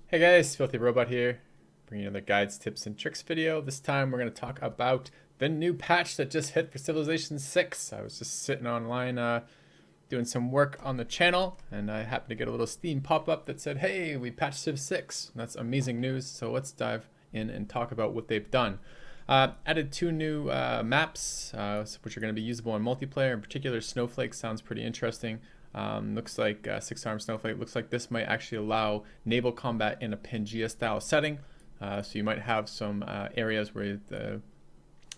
Hey guys, FilthyRobot here, bringing another guides, tips, and tricks video. This time we're going to talk about the new patch that just hit for Civilization 6. I was just sitting online doing some work on the channel, and I happened to get a little Steam pop-up that said, hey, we patched Civ 6. And that's amazing news, so let's dive in and talk about what they've done. Added two new maps, which are going to be usable in multiplayer. In particular, Snowflake sounds pretty interesting. Looks like Six-Armed Snowflake. Looks like this might actually allow naval combat in a Pangea style setting. So you might have some areas where you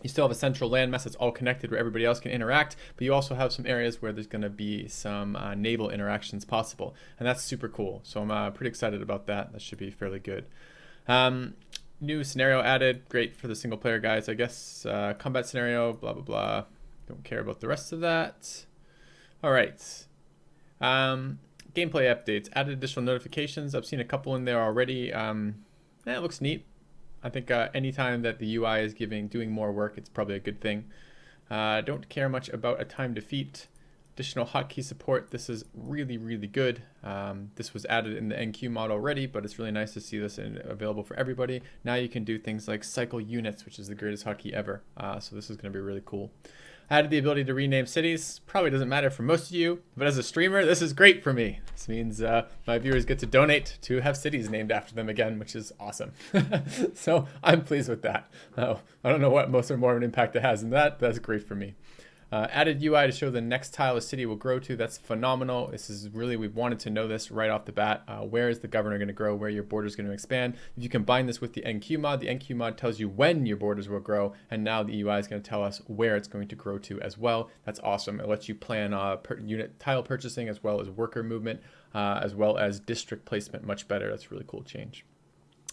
still have a central landmass that's all connected where everybody else can interact, but you also have some areas where there's going to be some naval interactions possible, and that's super cool. So I'm pretty excited about that. That should be fairly good. New scenario added, great for the single player guys, I guess. Combat scenario, blah blah blah. Don't care about the rest of that. All right. Gameplay updates, added additional notifications. I've seen a couple in there already. It looks neat. I think anytime that the UI is doing more work, it's probably a good thing. Don't care much about a time defeat. Additional hotkey support. This is really, really good. This was added in the NQ mod already, but it's really nice to see this available for everybody. Now you can do things like cycle units, which is the greatest hotkey ever. So this is going to be really cool. Added the ability to rename cities. Probably doesn't matter for most of you, but as a streamer, this is great for me. This means my viewers get to donate to have cities named after them again, which is awesome. So I'm pleased with that. I don't know what most or more of an impact it has in that, but that's great for me. Added UI to show the next tile a city will grow to. That's phenomenal. This is really, we've wanted to know this right off the bat. Where is the governor going to grow? Where your borders going to expand? If you combine this with the NQ mod tells you when your borders will grow, and now the UI is going to tell us where it's going to grow to as well. That's awesome. It lets you plan unit tile purchasing as well as worker movement, as well as district placement much better. That's a really cool change.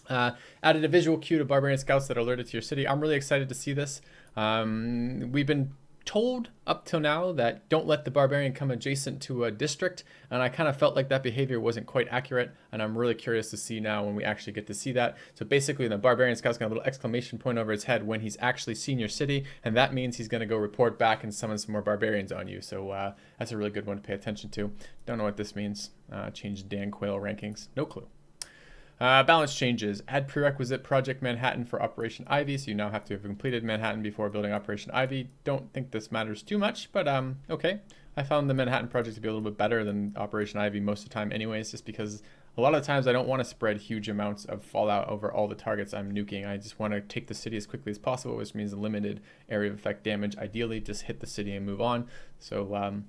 Added a visual cue to barbarian scouts that are alerted to your city. I'm really excited to see this. We've been told up till now that don't let the barbarian come adjacent to a district, and I kind of felt like that behavior wasn't quite accurate, and I'm really curious to see now when we actually get to see that. So basically the barbarian scout's got a little exclamation point over his head when he's actually seen your city, and that means he's going to go report back and summon some more barbarians on you. So that's a really good one to pay attention to. Don't know what this means. Change Dan Quayle rankings. No clue. Balance changes. Add prerequisite Project Manhattan for Operation Ivy, so you now have to have completed Manhattan before building Operation Ivy. Don't think this matters too much, but okay. I found the Manhattan project to be a little bit better than Operation Ivy most of the time anyways, just because a lot of times I don't want to spread huge amounts of fallout over all the targets I'm nuking. I just want to take the city as quickly as possible, which means limited area of effect damage. Ideally, just hit the city and move on. So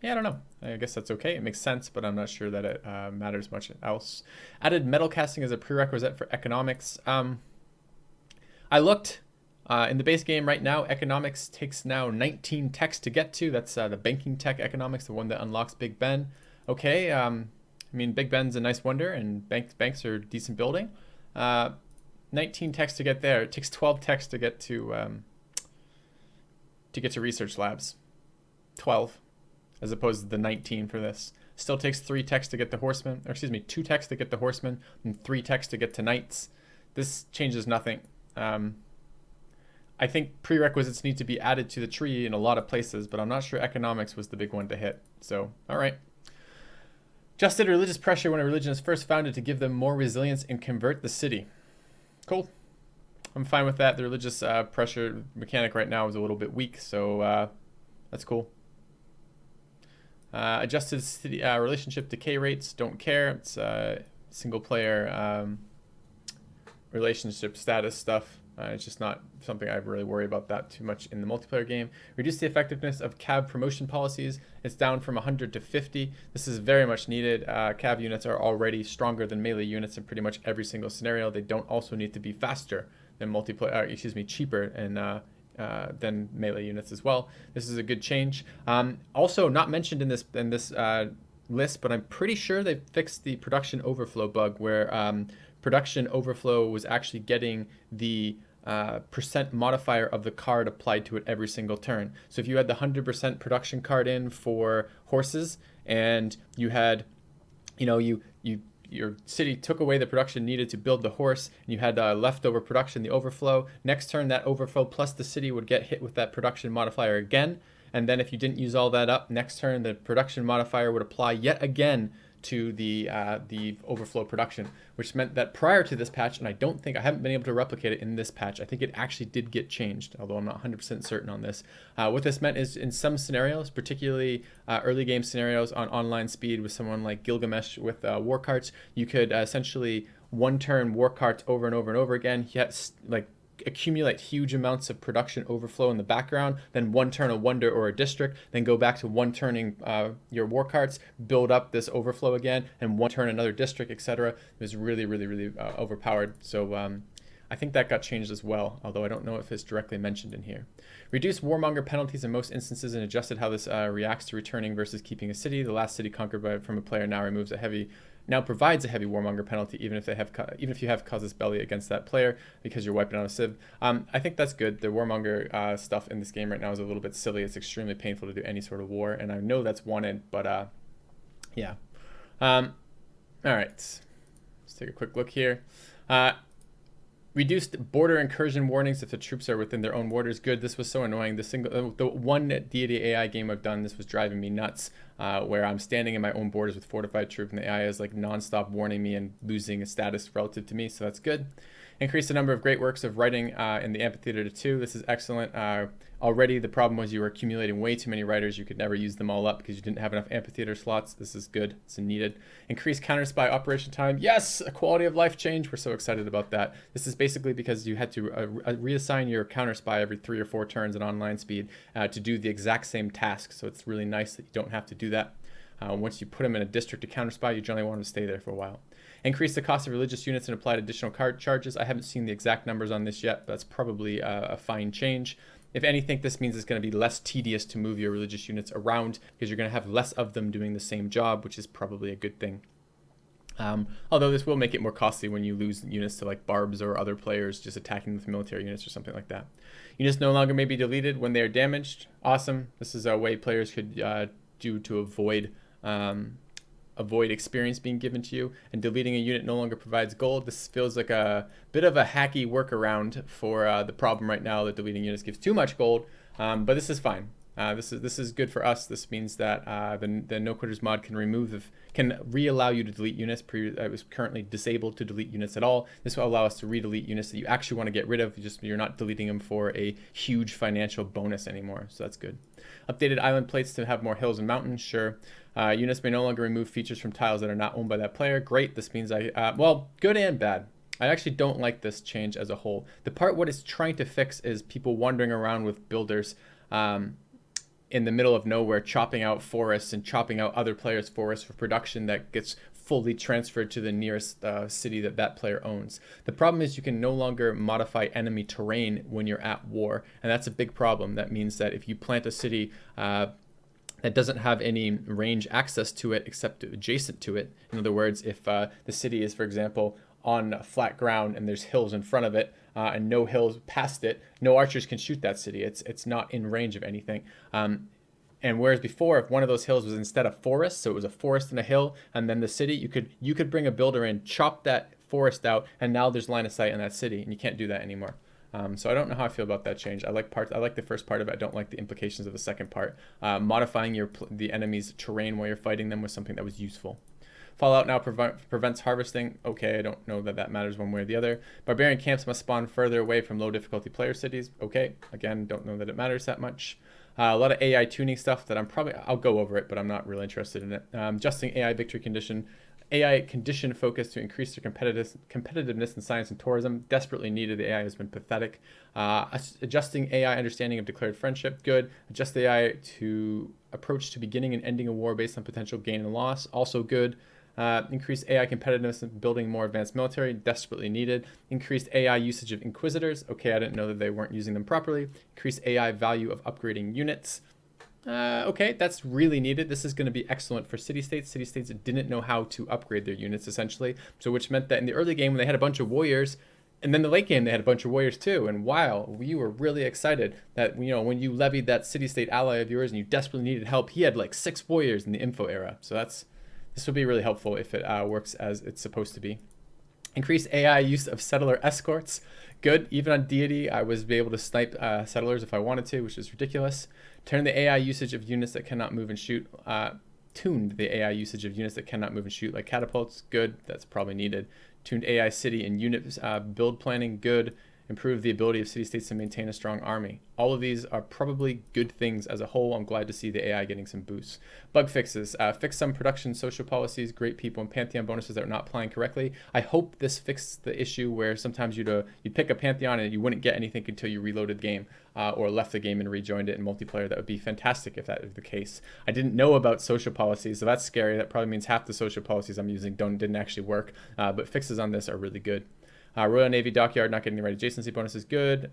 yeah, I don't know. I guess that's okay. It makes sense, but I'm not sure that it matters much else. Added metal casting as a prerequisite for economics. I looked in the base game right now. Economics takes now 19 techs to get to. That's the banking tech economics, the one that unlocks Big Ben. Okay. I mean, Big Ben's a nice wonder, and banks are decent building. 19 techs to get there. It takes 12 techs to get to research labs. 12. As opposed to the 19 for this. Still takes 3 techs to get the horsemen, or excuse me, 2 techs to get the horsemen, and 3 techs to get to knights. This changes nothing. I think prerequisites need to be added to the tree in a lot of places, but I'm not sure economics was the big one to hit. So, all right. Adjusted religious pressure when a religion is first founded to give them more resilience and convert the city. Cool. I'm fine with that. The religious pressure mechanic right now is a little bit weak, so that's cool. Adjusted city, relationship decay rates, don't care. It's single player relationship status stuff. It's just not something I really worry about that too much in the multiplayer game. Reduce the effectiveness of CAV promotion policies. It's down from 100 to 50. This is very much needed. CAV units are already stronger than melee units in pretty much every single scenario. They don't also need to be faster than cheaper and than melee units as well. This is a good change. Also not mentioned in this list, but I'm pretty sure they fixed the production overflow bug where production overflow was actually getting the percent modifier of the card applied to it every single turn. So if you had the 100% production card in for horses and you had, your city took away the production needed to build the horse, and you had leftover production, the overflow. Next turn, that overflow plus the city would get hit with that production modifier again. And then if you didn't use all that up, next turn, the production modifier would apply yet again to the overflow production, which meant that prior to this patch, and I haven't been able to replicate it in this patch, I think it actually did get changed, although I'm not 100% certain on this. What this meant is in some scenarios, particularly early game scenarios on online speed with someone like Gilgamesh with war carts, you could essentially one turn war carts over and over and over again. You had like accumulate huge amounts of production overflow in the background, then one turn a wonder or a district, then go back to one turning your war carts, build up this overflow again, and one turn another district, etc. It was really, really, really overpowered. So I think that got changed as well, although I don't know if it's directly mentioned in here. Reduced warmonger penalties in most instances and adjusted how this reacts to returning versus keeping a city. The last city conquered from a player now provides a heavy warmonger penalty, even if you have casus belli against that player because you're wiping out a civ. I think that's good. The warmonger stuff in this game right now is a little bit silly. It's extremely painful to do any sort of war, and I know that's wanted, but yeah. All right, let's take a quick look here. Reduced border incursion warnings if the troops are within their own borders. Good. This was so annoying. The one deity AI game I've done, this was driving me nuts, where I'm standing in my own borders with fortified troops and the AI is like nonstop warning me and losing a status relative to me, so that's good. Increase the number of great works of writing in the amphitheater to 2. This is excellent. Already the problem was you were accumulating way too many writers. You could never use them all up because you didn't have enough amphitheater slots. This is good. It's needed. Increase counter spy operation time. Yes, a quality of life change. We're so excited about that. This is basically because you had to reassign your counter spy every 3 or 4 turns at online speed to do the exact same task. So it's really nice that you don't have to do that. Once you put them in a district to counter spy, you generally want them to stay there for a while. Increase the cost of religious units and applied additional card charges. I haven't seen the exact numbers on this yet, but that's probably a fine change. If anything, this means it's going to be less tedious to move your religious units around because you're going to have less of them doing the same job, which is probably a good thing. Although this will make it more costly when you lose units to like barbs or other players just attacking with military units or something like that. Units no longer may be deleted when they are damaged. Awesome. This is a way players could do to avoid experience being given to you, and deleting a unit no longer provides gold. This feels like a bit of a hacky workaround for the problem right now that deleting units gives too much gold, but this is fine. This is good for us. This means that the No Quitters mod can re-allow you to delete units. It was currently disabled to delete units at all. This will allow us to re-delete units that you actually want to get rid of. You're not deleting them for a huge financial bonus anymore, so that's good. Updated island plates to have more hills and mountains. Sure. Units may no longer remove features from tiles that are not owned by that player. Great. This means well, good and bad. I actually don't like this change as a whole. The part what it's trying to fix is people wandering around with builders in the middle of nowhere, chopping out forests and chopping out other players' forests for production that gets fully transferred to the nearest city that player owns. The problem is you can no longer modify enemy terrain when you're at war, and that's a big problem. That means that if you plant a city that doesn't have any range access to it except adjacent to it, in other words, if the city is, for example, on flat ground and there's hills in front of it and no hills past it, no archers can shoot that city. It's not in range of anything. And whereas before, if one of those hills was instead a forest, so it was a forest and a hill, and then the city, you could bring a builder in, chop that forest out, and now there's line of sight in that city, and you can't do that anymore. So I don't know how I feel about that change. I like the first part of it. I don't like the implications of the second part. Modifying the enemy's terrain while you're fighting them was something that was useful. Fallout now prevents harvesting. Okay, I don't know that matters one way or the other. Barbarian camps must spawn further away from low difficulty player cities. Okay, again, don't know that it matters that much. A lot of AI tuning stuff that I'll go over it, but I'm not really interested in it. Adjusting AI victory condition. AI condition focus to increase their competitiveness in science and tourism. Desperately needed. The AI has been pathetic. Adjusting AI understanding of declared friendship. Good. Adjust the AI to approach to beginning and ending a war based on potential gain and loss. Also good. Increased AI competitiveness and building more advanced military. Desperately needed. Increased AI usage of Inquisitors. Okay, I didn't know that they weren't using them properly. Increased AI value of upgrading units. Okay, that's really needed. This is going to be excellent for city-states. City-states didn't know how to upgrade their units, essentially. So which meant that in the early game, when they had a bunch of warriors, and then the late game, they had a bunch of warriors too. And wow, we were really excited that, when you levied that city-state ally of yours and you desperately needed help, he had like 6 warriors in the info era. So this would be really helpful if it works as it's supposed to be. Increased AI use of settler escorts. Good. Even on Deity, I was able to snipe settlers if I wanted to, which is ridiculous. Turn the AI usage of units that cannot move and shoot. tuned the AI usage of units that cannot move and shoot, like catapults. Good, that's probably needed. Tuned AI city and unit build planning. Good. Improve the ability of city-states to maintain a strong army. All of these are probably good things as a whole. I'm glad to see the AI getting some boosts. Bug fixes. Fix some production social policies, great people, and Pantheon bonuses that are not applying correctly. I hope this fixed the issue where sometimes you'd pick a Pantheon and you wouldn't get anything until you reloaded the game or left the game and rejoined it in multiplayer. That would be fantastic if that is the case. I didn't know about social policies, so that's scary. That probably means half the social policies I'm using didn't actually work, but fixes on this are really good. Royal Navy Dockyard not getting the right adjacency bonus is good.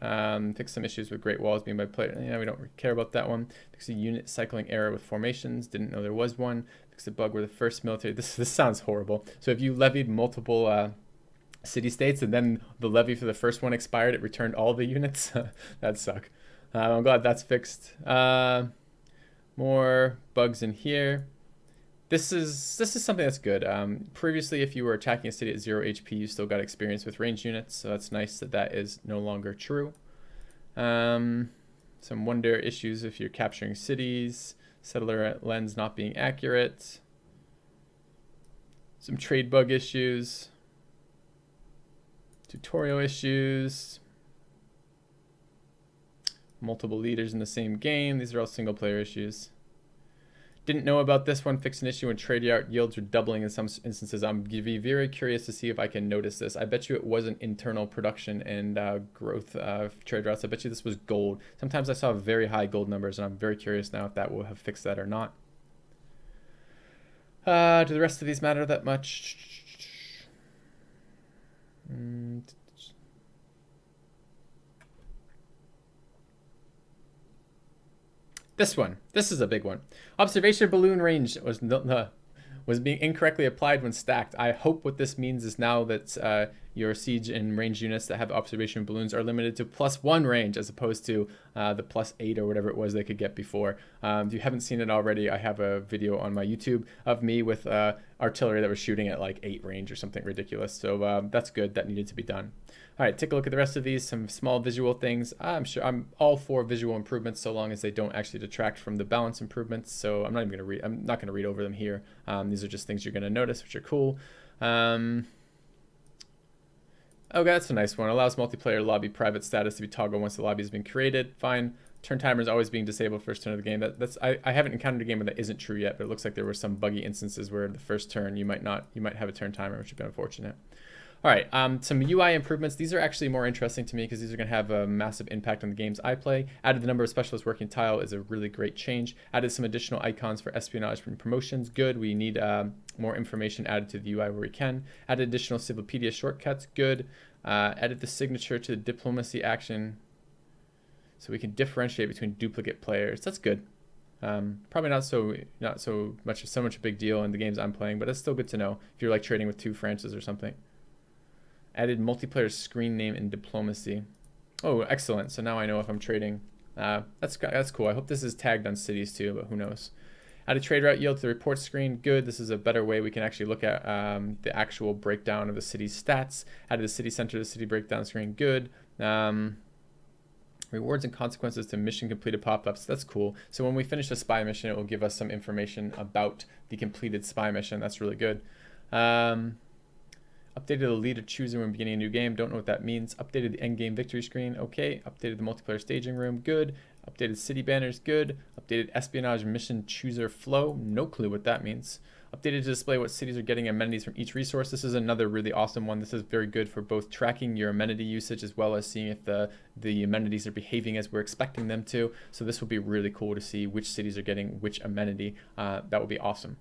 Fix some issues with Great Walls being by player. Yeah, we don't really care about that one. Fix a unit cycling error with formations. Didn't know there was one. Fix a bug where the first military. This sounds horrible. So if you levied multiple city-states and then the levy for the first one expired, it returned all the units. That'd suck. I'm glad that's fixed. More bugs in here. This is something that's good. Previously, if you were attacking a city at 0 HP, you still got experience with ranged units, so that's nice that that is no longer true. Some wonder issues if you're capturing cities, settler lens not being accurate. Some trade bug issues. Tutorial issues. Multiple leaders in the same game. These are all single player issues. Didn't know about this one. Fixed an issue when trade yields are doubling in some instances. I'm be very curious to see if I can notice this. I bet you it wasn't internal production and growth trade routes. I bet you this was gold. Sometimes I saw very high gold numbers, and I'm very curious now if that will have fixed that or not. Do the rest of these matter that much? This is a big one. Observation balloon range was being incorrectly applied when stacked. I hope what this means is now that your siege and range units that have observation balloons are limited to +1 range as opposed to the +8 or whatever it was they could get before. If you haven't seen it already, I have a video on my YouTube of me with artillery that was shooting at like 8 range or something ridiculous. So that's good. That needed to be done. All right, take a look at the rest of these. Some small visual things. I'm sure I'm all for visual improvements so long as they don't actually detract from the balance improvements. So I'm not even gonna read. I'm not gonna read over them here. These are just things you're gonna notice, which are cool. Okay, that's a nice one. Allows multiplayer lobby private status to be toggled once the lobby has been created. Fine. Turn timer is always being disabled first turn of the game. I haven't encountered a game where that isn't true yet, but it looks like there were some buggy instances where the first turn you might have a turn timer, which would be unfortunate. All right, some UI improvements. These are actually more interesting to me because these are going to have a massive impact on the games I play. Added the number of specialists working tile is a really great change. Added some additional icons for espionage and promotions. Good. We need more information added to the UI where we can. Added additional Civilopedia shortcuts. Good. Added the signature to the diplomacy action so we can differentiate between duplicate players. That's good. Probably not so much a big deal in the games I'm playing, but it's still good to know if you're like trading with 2 Frances or something. Added multiplayer screen name and diplomacy. Oh, excellent. So now I know if I'm trading. That's cool. I hope this is tagged on cities too, but who knows. Added trade route yield to the report screen. Good. This is a better way we can actually look at the actual breakdown of the city's stats. Added the city center to the city breakdown screen. Good. Rewards and consequences to mission completed pop-ups. That's cool. So when we finish a spy mission, it will give us some information about the completed spy mission. That's really good. Updated the leader chooser when beginning a new game. Don't know what that means. Updated the end game victory screen. Okay. Updated the multiplayer staging room. Good. Updated city banners. Good. Updated espionage mission chooser flow. No clue what that means. Updated to display what cities are getting amenities from each resource. This is another really awesome one. This is very good for both tracking your amenity usage as well as seeing if the amenities are behaving as we're expecting them to. So this will be really cool to see which cities are getting which amenity. That would be awesome.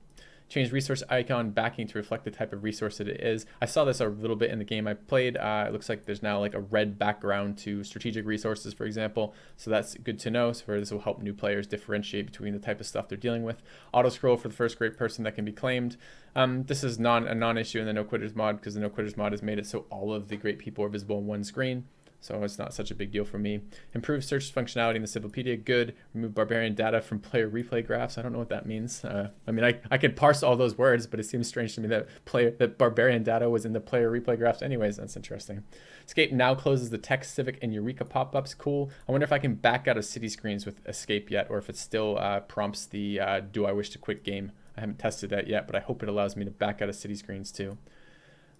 Change resource icon backing to reflect the type of resource that it is. I saw this a little bit in the game I played. It looks like there's now like a red background to strategic resources, for example. So that's good to know. So this will help new players differentiate between the type of stuff they're dealing with. Auto scroll for the first great person that can be claimed. This is a non-issue in the No Quitters mod because the No Quitters mod has made it so all of the great people are visible on one screen. So it's not such a big deal for me. Improved search functionality in the Civilopedia, good. Remove barbarian data from player replay graphs. I don't know what that means. I mean, I could parse all those words, but it seems strange to me that barbarian data was in the player replay graphs anyways. That's interesting. Escape now closes the text, civic, and Eureka pop-ups. Cool. I wonder if I can back out of city screens with escape yet, or if it still prompts the do I wish to quit game. I haven't tested that yet, but I hope it allows me to back out of city screens too.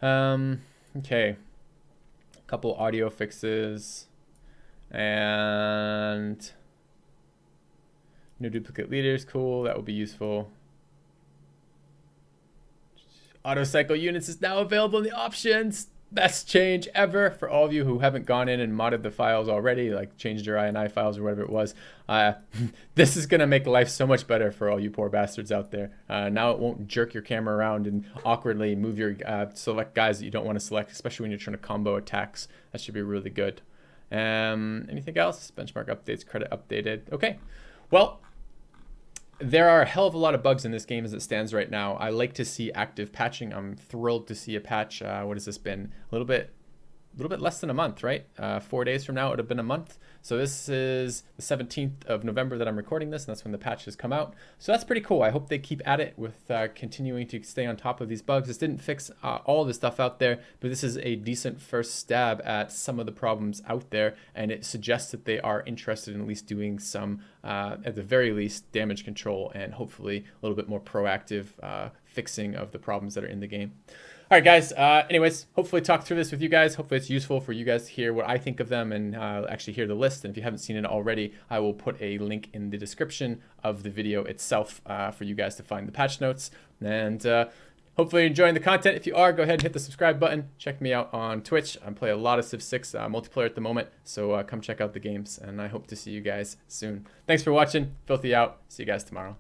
Okay. A couple audio fixes. And no duplicate leaders. Cool. That will be useful. Auto cycle units is now available in the options. Best change ever for all of you who haven't gone in and modded the files already, like changed your INI files or whatever it was. This is going to make life so much better for all you poor bastards out there. Now it won't jerk your camera around and awkwardly move your select guys that you don't want to select, especially when you're trying to combo attacks. That should be really good. Anything else? Benchmark updates, credit updated. Okay. Well, there are a hell of a lot of bugs in this game as it stands right now. I like to see active patching. I'm thrilled to see a patch. What has this been? A little bit less than a month, right? 4 days from now, it would have been a month. So this is the 17th of November that I'm recording this, and that's when the patch has come out. So that's pretty cool. I hope they keep at it with continuing to stay on top of these bugs. This didn't fix all the stuff out there, but this is a decent first stab at some of the problems out there, and it suggests that they are interested in at least doing some, at the very least, damage control and hopefully a little bit more proactive fixing of the problems that are in the game. All right, guys. Anyways, hopefully talk through this with you guys. Hopefully it's useful for you guys to hear what I think of them and actually hear the list. And if you haven't seen it already, I will put a link in the description of the video itself for you guys to find the patch notes. And hopefully you're enjoying the content. If you are, go ahead and hit the subscribe button. Check me out on Twitch. I play a lot of Civ6 multiplayer at the moment. So come check out the games. And I hope to see you guys soon. Thanks for watching. Filthy out. See you guys tomorrow.